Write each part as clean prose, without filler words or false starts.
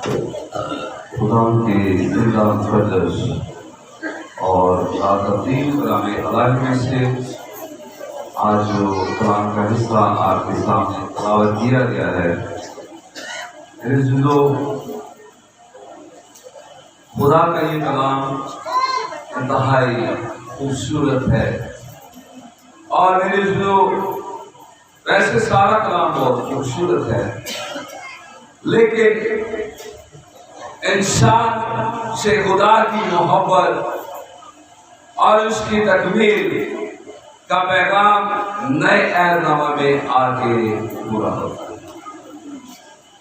خدا کے زندہ مقدس اور تبدیل کلام الہی میں سے آج جو قرآن کا حصہ آپ کے سامنے تلاوت کیا گیا ہے، میرے عزیزو، خدا کا یہ کلام انتہائی خوبصورت ہے۔ اور میرے عزیزو، ویسے سارا کلام بہت خوبصورت ہے، لیکن انسان سے خدا کی محبت اور اس کی تکمیل کا پیغام نئے عہد نامہ میں آ کے پورا ہوتا ہے۔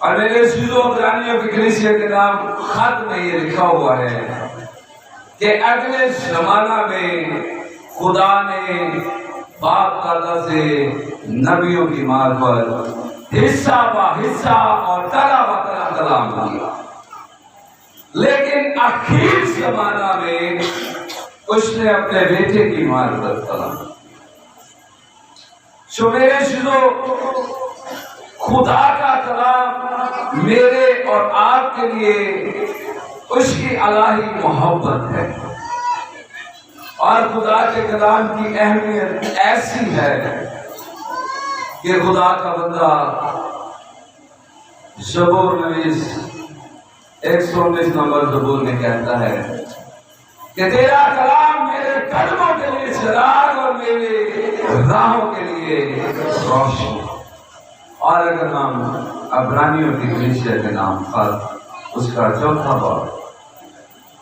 اور میرے عزیزو، عبرانیوں کی کلیسیا کے نام خط میں یہ لکھا ہوا ہے کہ اگلے زمانہ میں خدا نے باپ دادا سے نبیوں کی معرفت حصہ با حصہ اور تلا با تلا کلام کیا، لیکن آخر زمانہ میں اس نے اپنے بیٹے کی معرفت کلام۔ سو میرے عزیزو، خدا کا کلام میرے اور آپ کے لیے اس کی الہی محبت ہے، اور خدا کے کلام کی اہمیت ایسی ہے کہ خدا کا بندہ زبور نویس 119 نمبر زبور میں کہتا ہے کہ تیرا کلام میرے قدموں کے لیے چراغ اور میرے راہوں کے لیے روشنی۔ اور اگر ہم عبرانیوں کی کلیسیا کے نام خط اس کا 4واں باب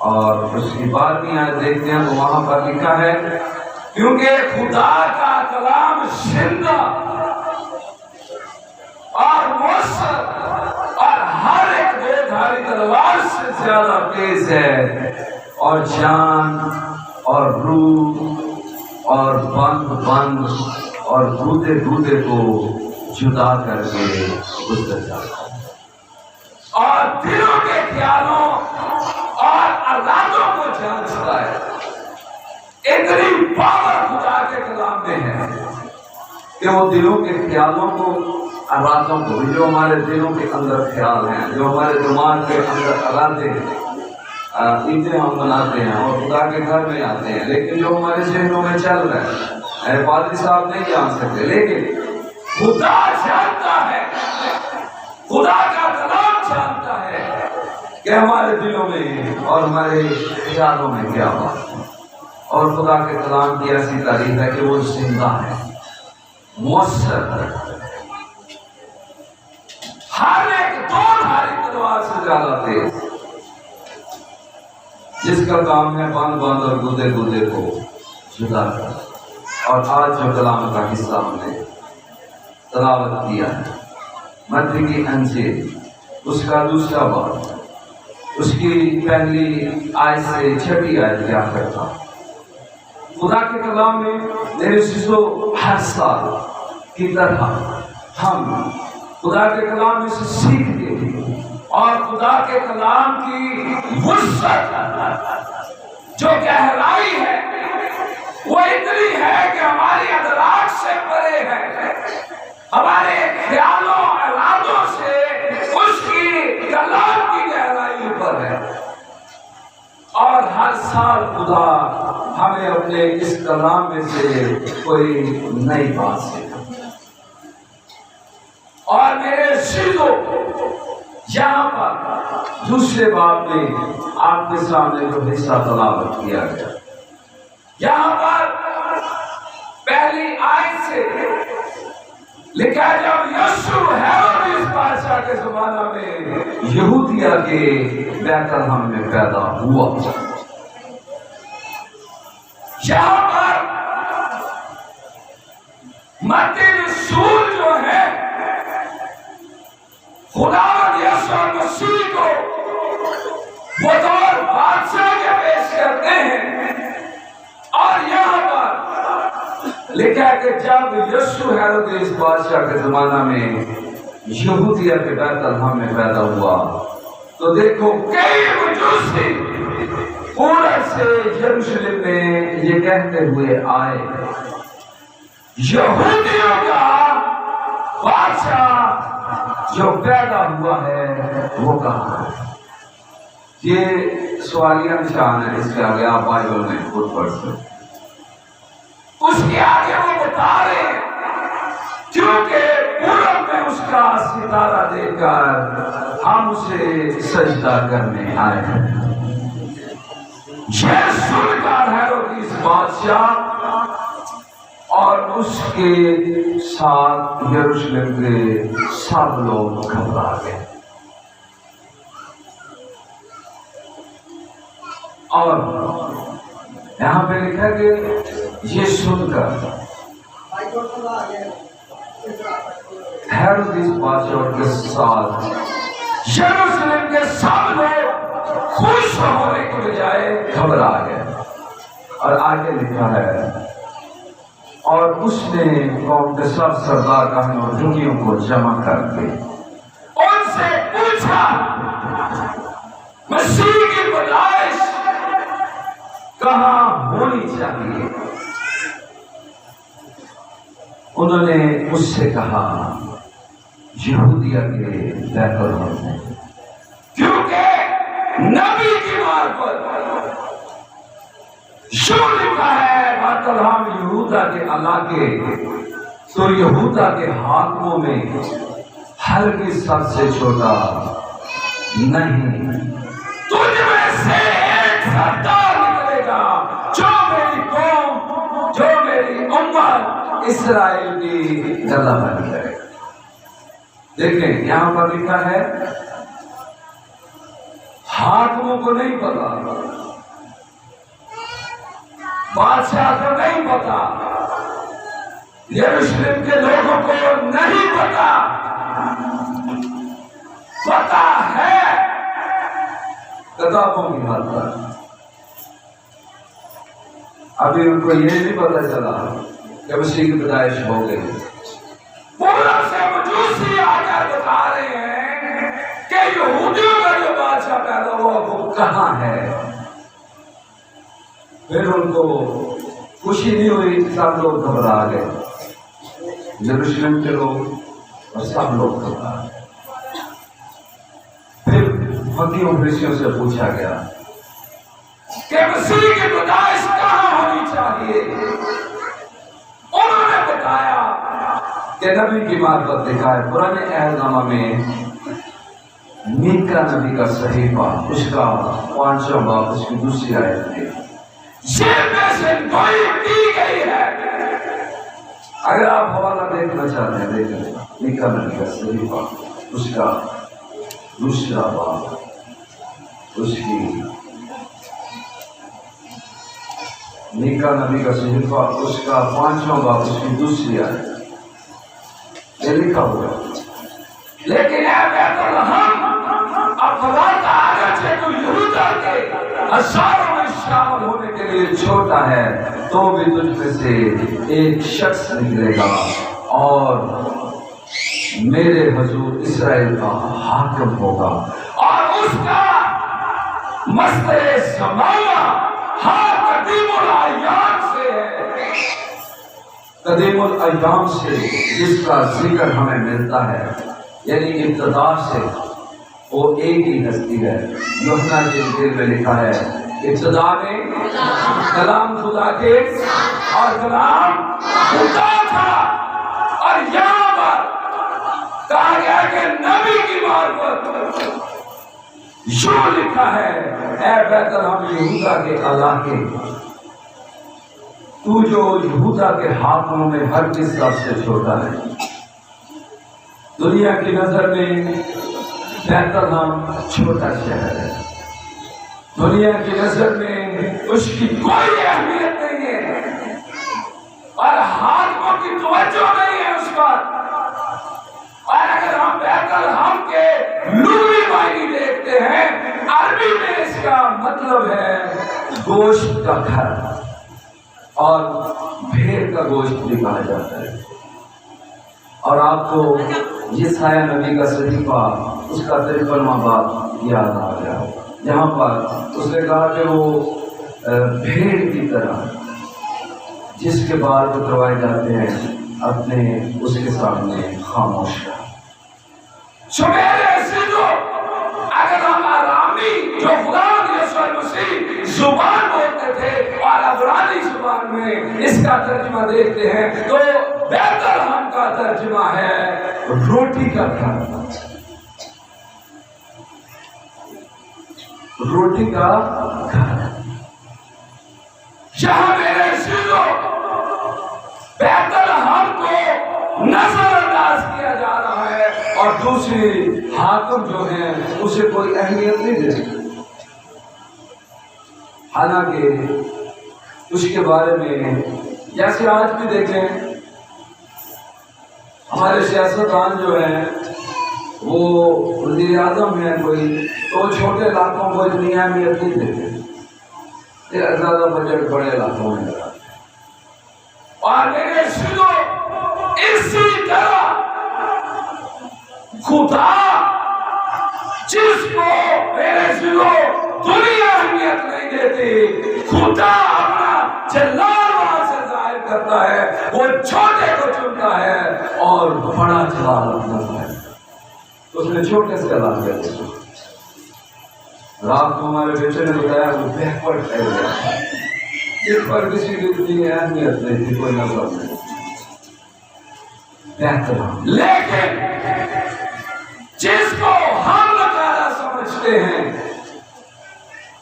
اور اس کی 12ویں آیت دیکھتے ہیں تو وہاں پر لکھا ہے، کیونکہ خدا کا کلام زندہ اور مؤثر اور ہر ایک دو دھاری تلوار سے زیادہ تیز ہے، اور جان اور روح اور بند اور گودے کو جدا کر کے گزر جاتا ہے، اور دلوں کے خیالوں اور ارادوں کو جانچتا ہے۔ اتنی پاور خدا کے کلام میں ہے کہ وہ دلوں کے خیالوں کو، ارادوں کو، جو ہمارے دلوں کے اندر خیال ہیں، جو ہمارے دماغ کے اندر ارادے ہیں، عیدیں ہم مناتے ہیں اور خدا کے گھر میں آتے ہیں، لیکن جو ہمارے ذہنوں میں چل رہا ہے میرے پادری صاحب نہیں جان سکتے، لیکن خدا جانتا ہے، خدا کا کلام جانتا ہے کہ ہمارے دلوں میں اور ہمارے خیالوں میں کیا بات ہے۔ اور خدا کے کلام کی ایسی تعریف ہے کہ وہ زندہ ہے، مؤثر ہے، ہر ایک دو دھاری تلوار سے زیادہ تیز، جس کا کام ہے بند اور گودے کو جدا کر۔ اور آج جو کلام کا حصہ ہم نے تلاوت کیا ہے، متی کی انجیل اس کا 2واں باب، اس کی پہلی آیت سے 6 آیت کیا کرتا۔ خدا کے کلام میں میرے عزیزو، ہر سال کی طرح ہم خدا کے کلام میں سے سیکھتے ہیں، اور خدا کے کلام کی وسعت، جو گہرائی ہے، وہ اتنی ہے کہ ہماری ادراک سے پرے ہے، ہمارے خیالوں ارادوں سے اس کی کلام کی گہرائی اوپر ہے۔ اور ہر سال خدا ہمیں اپنے اس کلام میں سے کوئی نئی بات سکھاتا۔ اور میرے عزیزو، یہاں پر 2 باب میں آپ کے سامنے جو حصہ تلاوت کیا گیا، یہاں پر پہلی آیت سے لکھا ہے، جب یسوع ہیرودیس بادشاہ کے زمانہ میں یہودیہ کے بیت لحم میں پیدا ہوا۔ یہاں پر متی رسول جو ہے، خدا یسوع مسیح کو بطور بادشاہ کے پیش کرتے ہیں، اور یہاں پر لکھا ہے کہ جب یسوع ہیرودیس بادشاہ کے زمانہ میں یہودیہ کے بیت لحم میں پیدا ہوا، تو دیکھو کئی مجوسی پورے سے یروشلم میں یہ کہتے ہوئے آئے، یہودیوں کا بادشاہ جو پیدا ہوا ہے وہ کہاں ہے؟ یہ سوالیہ نشان ہے، اس کے آگے آپ بائبل میں خود پڑھ سکتے۔ اس کے آگے وہ بتا رہے ہیں کیونکہ پورب میں اس کا ستارہ دیکھ کر ہم اسے سجدہ کرنے آئے ہیں۔ یہ سن کر ہیرودیس بادشاہ اور اس کے ساتھ یروشلم کے سب لوگ گھبرا گئے، اور یہاں پہ لکھا کہ یہ سن کر ہیرودیس بادشاہ کے ساتھ یروشلم کے سب لوگ خوش ہونے کے بجائے گھبرا گئے۔ اور آگے لکھا ہے اور اس نے قوم کے سب سردار کہنے اور جنگیوں کو جمع کر کے ان سے پوچھا مسیح کی پیدائش کہاں ہونی چاہیے؟ انہوں نے اس سے کہا یہودیہ کے بیت لحم میں، کیونکہ نبی کی معرفت یوں لکھا ہے بیت لحم یہودا کے علاقے، تو یہودا کے حاکموں میں ہرگز سب سے چھوٹا نہیں، تجھ میں سے ایک سردار نکلے گا جو میری قوم، جو میری امت اسرائیل کی گلہ بندی کرے گا۔ دیکھیں یہاں پر لکھا ہے حاکموں کو نہیں پتا، بادشاہ کو نہیں پتا، یروشلم کے لوگوں کو نہیں پتا، پتا ہے کتابوں کی حد پر۔ ابھی ان کو یہ نہیں پتا چلا کہ مسیح کی پیدائش ہو گئی۔ پورب سے مجوسی آ کر بتا رہے ہیں کہ یہودیوں کا جو بادشاہ پیدا ہوا وہ کہاں ہے۔ پھر ان کو خوشی نہیں ہوئی، سب لوگ گھبرا گئے، یروشلم کے لوگ اور سب لوگ گھبرا گئے۔ پھر حکیموں فریسیوں سے پوچھا گیا کہ مسیح کی پیدائش کہاں ہونی چاہیے؟ انہوں نے بتایا کہ نبی کی معرفت دکھائے پرانے عہد نامہ میں میکا نبی کا صحیفہ، اس کا 5واں باب، اس کی دوسری آیت میں یہ پیشن گوئی کی گئی ہے۔ اگر آپ حوالہ دیکھنا چاہتے ہیں دیکھ لیں، میکا نبی کا صحیفہ، اس کا دوسرا باب، اس کی میکا نبی کا صحیفہ، اس کا 5واں باب، اس کی دوسری آیت یہ لکھا ہوا ہے۔ لیکن اے بیت لحم، افراط اگرچہ تو یہودا کے ہزاروں میں شامل ہونے کے لیے چھوٹا ہے، تو بھی تجھ میں سے ایک شخص نکلے گا اور میرے حضور اسرائیل کا حاکم ہوگا، اور اس کا مصدر زمانہ ہاں قدیم الایام سے ہے، قدیم الایام سے، جس کا ذکر ہمیں ملتا ہے، یعنی ابتدا سے وہ ایک ہی ہستی ہے۔ یوحنا کے انجیل میں لکھا ہے ابتدا میں کلام خدا کے اور کلام خدا تھا، اور یہاں پر کہا گیا کہ نبی کی معرفت یوں لکھا ہے اے بیت لحم یہودا کے علاقے، تو جو یہودا کے حاکموں میں ہرگز سب سے چھوٹا ہے۔ دنیا کی نظر میں بیت لحم چھوٹا شہر ہے، دنیا کی نظر میں اس کی کوئی اہمیت نہیں ہے، اور حاکموں کی توجہ نہیں ہے اس پر۔ اور اگر ہم بیت لحم کے لغوی معنی دیکھتے ہیں، عربی میں اس کا مطلب ہے گوشت کا گھر، اور بھیڑ کا گوشت بھی کہا جاتا ہے۔ اور آپ کو یسایہ نبی کا صحیفہ، اس کا 53واں باب یاد آ گیا، جہاں پر اس نے کہا کہ وہ بھیڑ کی طرح جس کے بال کٹوائے جاتے ہیں اپنے اس کے سامنے خاموش رہا۔ سمیرے سے جو اگر ہم آرامی جو خدا یسوع مسیح زبان بولتے تھے اور عبرانی زبان میں اس کا ترجمہ دیکھتے ہیں تو بیت لحم کا ترجمہ ہے روٹی کا گھر، روٹی کا گھر۔ یہاں میرے عزیزو بیت لحم کو نظر انداز کیا جا رہا ہے اور دوسری حاکم جو ہیں اسے کوئی اہمیت نہیں دیتے، حالانکہ اس کے بارے میں جیسے آج بھی دیکھیں ہمارے سیاستدان جو ہیں وہ وزیر اعظم ہیں کوئی تو چھوٹے علاقوں کو اتنی اہمیت نہیں دیتے، زیادہ بجٹ بڑے علاقوں میں لگا۔ اور میرے سنو اسی طرح خدا جس کو میرے سنو دنیا اہمیت نہیں دیتی، خدا اپنا جلال وہاں سے ظاہر کرتا ہے، وہ چھوٹے کو چنتا ہے اور بڑا جلال کرتا ہے۔ اس نے چھوٹے سے جلال کیا تھا۔ رات کو ہمارے بیٹے نے بتایا وہ بیکورڈ ایریا ہے جس پر کسی کی اتنی اہمیت نہیں تھی، کوئی نظر نہیں، لیکن جس کو ہم نکالا سمجھتے ہیں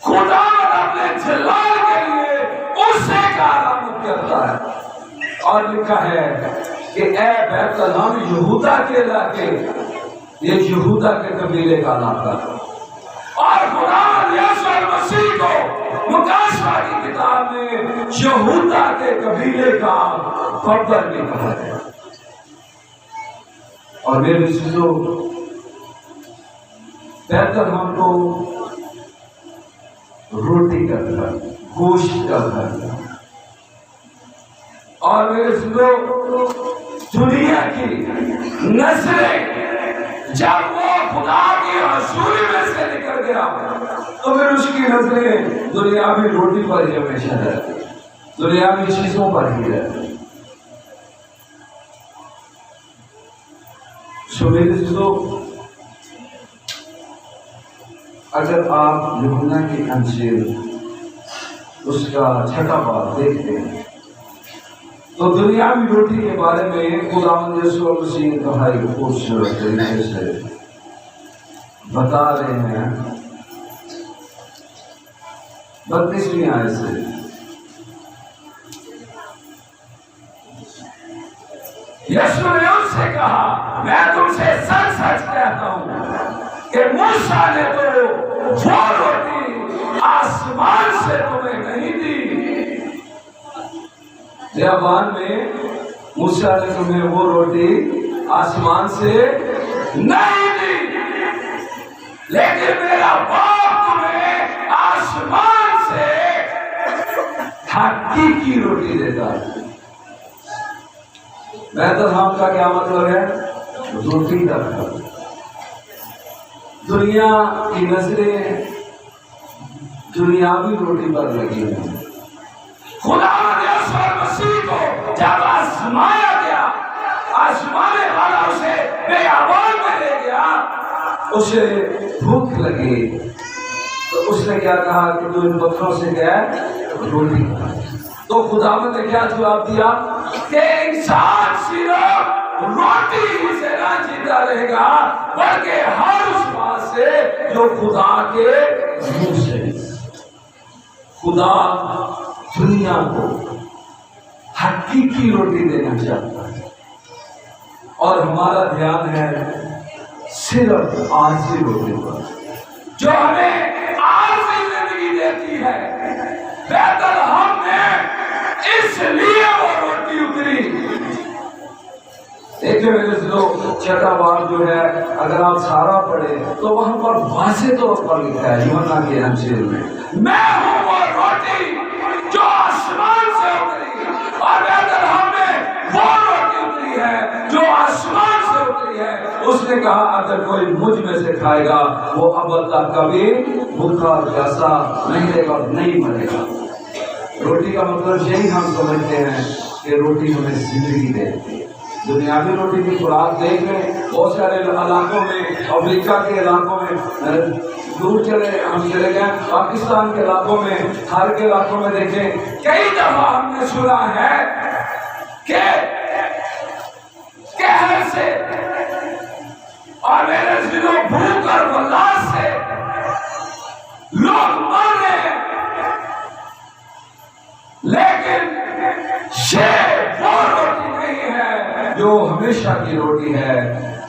خدا اپنے جلال کے لیے اس سے کارآمد کرتا ہے۔ اور لکھا ہے کہ اے بیت لحم یہودا کے علاقے، یہ یہودا کے قبیلے کا علاقہ ہے۔ اور خدا یسوع مسیح کو مکاشفہ کی کتاب میں یہودا کے قبیلے کا فخر بھی کہا ہے۔ اور میرے عزیزو بیت لحم کو روٹی کا گھر، گوشت کا گھر، اور میرے عزیزو دنیا کی نسلیں جب وہ خدا کی حضوری میں سے نکل گیا تو پھر اس کی نسلیں دنیاوی روٹی پر ہی ہمیشہ رہتی، دنیاوی چیزوں پر ہی رہتی۔ سو میرے عزیزو اگر آپ یوحنا کی انجیل اس کا 6واں باب دیکھتے ہیں تو دنیاوی روٹی کے بارے میں خداوند یسوع مسیح بڑی خوبصورت طریقے سے بتا رہے ہیں۔ 32ویں آیت سے یسوع نے ان سے کہا میں تم سے سچ سچ کہتا ہوں کہ موسیٰ نے تو وہ روٹی آسمان سے تمہیں نہیں دی، بیابان میں موسیٰ نے تمہیں وہ روٹی آسمان سے نہیں دی، لیکن میرا باپ تمہیں آسمان سے حقیقی روٹی دیتا ہے۔ بیت لحم کا کیا مطلب ہے؟ روٹی کا گھر۔ دنیا کی نظریں دنیاوی روٹی پر لگی ہیں۔ خدا یسوع مسیح کو جب آزمایا گیا، آزمانے والا اسے بیابان میں لے گیا، اسے بھوک لگی تو اس نے کیا کہا کہ تو ان پتھروں سے کیا ہے روٹی کھا۔ تو خداوند نے کیا جواب دیا کہ انسان صرف روٹی ہی سے نہ جیتا رہے گا بلکہ ہر اس بات سے جو خدا کے منہ سے۔ خدا دنیا کو حقیقی روٹی دینا چاہتا ہے اور ہمارا دھیان ہے صرف عارضی روٹی پر جو ہمیں عارضی زندگی دیتی ہے۔ بیت لحم میں اس لیے وہ روٹی اتری۔ دیکھیں میرے لوگ 6واں باب جو ہے اگر آپ سارا پڑھیں تو وہاں پر واضح طور پر لکھا ہے یوحنا کے انجیل میں ہوں وہ روٹی جو آسمان سے اتری، اور بیت لحم میں وہ روٹی اتری ہے جو آسمان سے اتری ہے۔ اس نے کہا اگر کوئی مجھ میں سے کھائے گا وہ اب تک کبھی بھوکا اور پیاسا نہیں رہے گا، نہیں مرے گا۔ روٹی کا مطلب یہی ہم سمجھتے ہیں کہ روٹی ہمیں زندگی دیتی ہے۔ دنیاوی روٹی کی خوراک دیکھ لیں، بہت سارے علاقوں میں افریقہ کے علاقوں میں دور ہم چلے گئے، پاکستان کے علاقوں میں، ہر کے علاقوں میں دیکھیں کئی دفعہ ہم نے سنا ہے کہ قہر سے اور میرے ضلع بھوک اور بلا سے لوگ مر رہے ہیں، لیکن یہ وہ روٹی نہیں ہے جو ہمیشہ کی روٹی ہے۔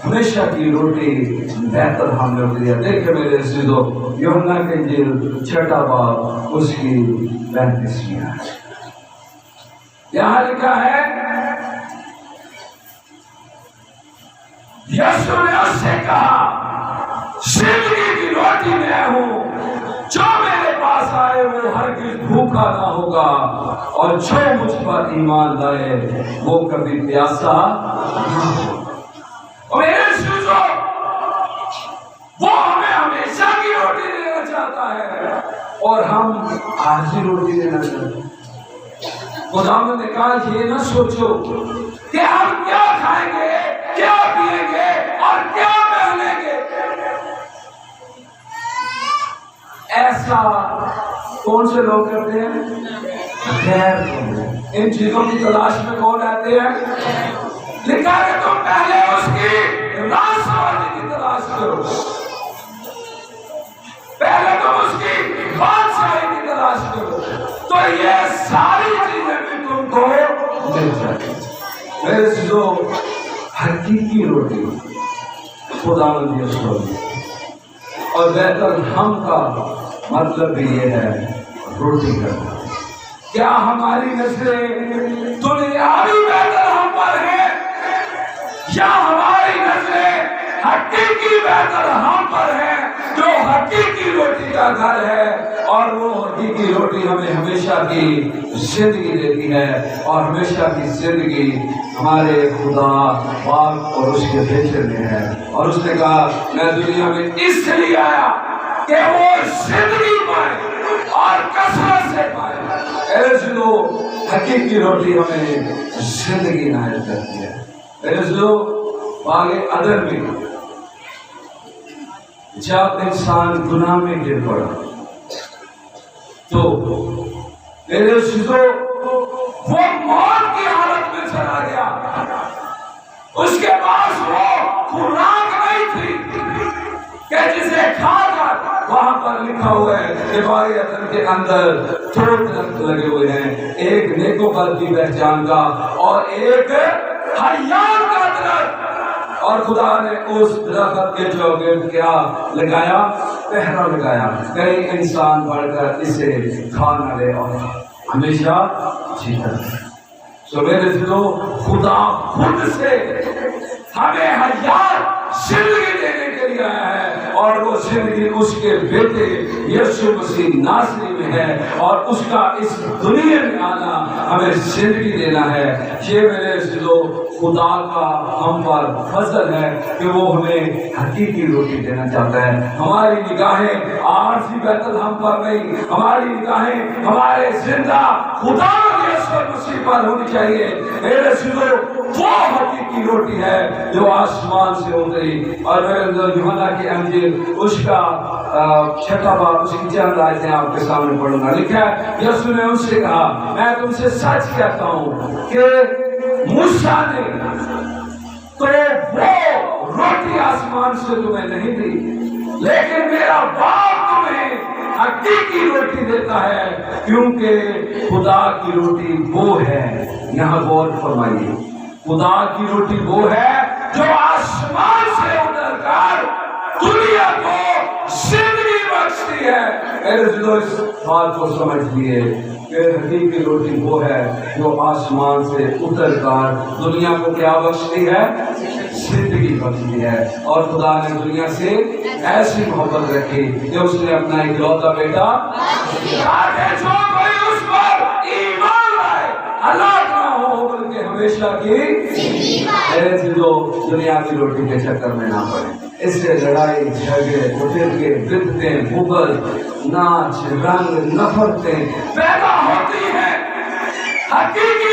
ہمیشہ کی روٹی بہتر ہم نے ہوتی ہے۔ دیکھیں میرے عزیزو، یوحنا کے انجیل 6 باب اس کی 35 آیت، یہاں لکھا ہے یسوع نے اس سے کہا زندگی کی روٹی میں ہوں، جو میرے پاس آئے وہ ہرگز بھوکا نہ ہوگا، اور جو مجھ پر ایمان لائے وہ کبھی پیاسا نہ ہوگا۔ اور میرے عزیزو، وہ ہمیں ہمیشہ کی روٹی دینا چاہتا ہے اور ہم عارضی روٹی دینا چاہتے ہیں۔ خداوند نے کہا یہ نہ سوچو کہ ہم کیا کھائیں گے، کیا پیئیں گے اور کیا پہنیں گے۔ ایسا کون سے لوگ کرتے ہیں؟ غیر ان چیزوں کی تلاش میں کون آتے ہیں؟ لکھا کہ تم پہلے اس کی رازداری کی تلاش کرو، پہلے تم اس کی بادشاہی کی تلاش کرو، تو یہ ساری چیزیں بھی تم کو مل جائیں گی۔ میرے عزیزو، حقیقی روٹی خداوند یسوع اور بیت الحم کا مطلب بھی یہ ہے روٹی کرنا۔ کیا ہماری نظریں دنیاوی بیت الحم پر ہیں یا ہماری نظریں حقیقی بیت الحم پر ہیں جو حقیقی روٹی کا گھر ہے، اور وہ حقیقی روٹی ہمیں ہمیشہ کی زندگی دیتی ہے، اور ہمیشہ کی زندگی ہمارے خدا پاک اور اس کے بیٹے میں ہے۔ اور اس نے کہا میں دنیا میں اس لیے آیا کہ وہ زندگی پائے اور کثرت سے پائے۔ ایسے لوگ حقیقی روٹی ہمیں زندگی عنایت کرتی ہے۔ ایسے لوگ آگے ادر میں جب انسان گناہ میں گر پڑا تو میرے عزیزو وہ موت کی حالت میں چلا گیا، اس کے پاس وہ خوراک نہیں تھی کہ جسے کھا کر، وہاں پر لکھا ہوا ہے کہ بارے عدن کے اندر 2 درخت لگے ہوئے ہیں، ایک نیکوکر کی پہچان کا اور ایک حیات کا درخت، اور خدا نے اس درخت کے چوگرد کیا لگایا؟ پہرا لگایا، کئی انسان بڑھ کر اسے کھا نہ لے اور ہمیشہ جیتا رہے۔ سو میرے دلوں، خدا خود سے ہمیں حیات زندگی دینے کے لیے آیا ہے، اور وہ زندگی اس کے بیٹے یسوع مسیح ناصری میں ہے، اور اس کا اس دنیا میں آنا ہمیں زندگی دینا ہے۔ یہ میرے دلوں خدا کا ہم پر فضل ہے کہ وہ ہمیں حقیقی روٹی دینا چاہتا ہے۔ ہماری نگاہیں عارضی بیت الحم پر نہیں، ہماری نگاہیں ہمارے زندہ خدا یسوع مسیح پر ہونی چاہیے۔ میرے سنو، وہ حقیقی روٹی ہے جو آسمان سے اتری۔ اور میں یوحنا کی انجیل اس کا 6 باب اس کی 4 آیتیں آپ کے سامنے پڑھوں گا۔ لکھا ہے یسوع نے ان سے کہا میں تم سے سچ کہتا ہوں کہ موسیٰ نے تو وہ روٹی آسمان سے تمہیں نہیں دی، لیکن میرا باپ تمہیں حقیقی روٹی دیتا ہے، کیونکہ خدا کی روٹی وہ ہے، یہاں غور فرمائیے، خدا کی روٹی وہ ہے جو آسمان سے اتر کر دنیا کو زندگی بخشتی ہے۔ میرے دلوں اس بات کو سمجھ لیے کہ حقیقی روٹی وہ ہے جو آسمان سے اتر کر دنیا کو کیا بخشتی ہے؟ زندگی بخشتی ہے۔ اور خدا نے دنیا سے ایسی محبت رکھی کہ اس نے اپنا اکلوتا بیٹا تاکہ جو کوئی اس پر ایمان لائے ہلاک نہ ہو بلکہ ہمیشہ کی زندگی پائے۔ ایسے لوگ دنیا کی روٹی کے چکر میں نہ پڑیں، اس سے لڑائی جھگڑے فرقے بدعتیں بغض ناچ رنگ نفرتیں پیدا ہوتی ہیں۔ حقیقی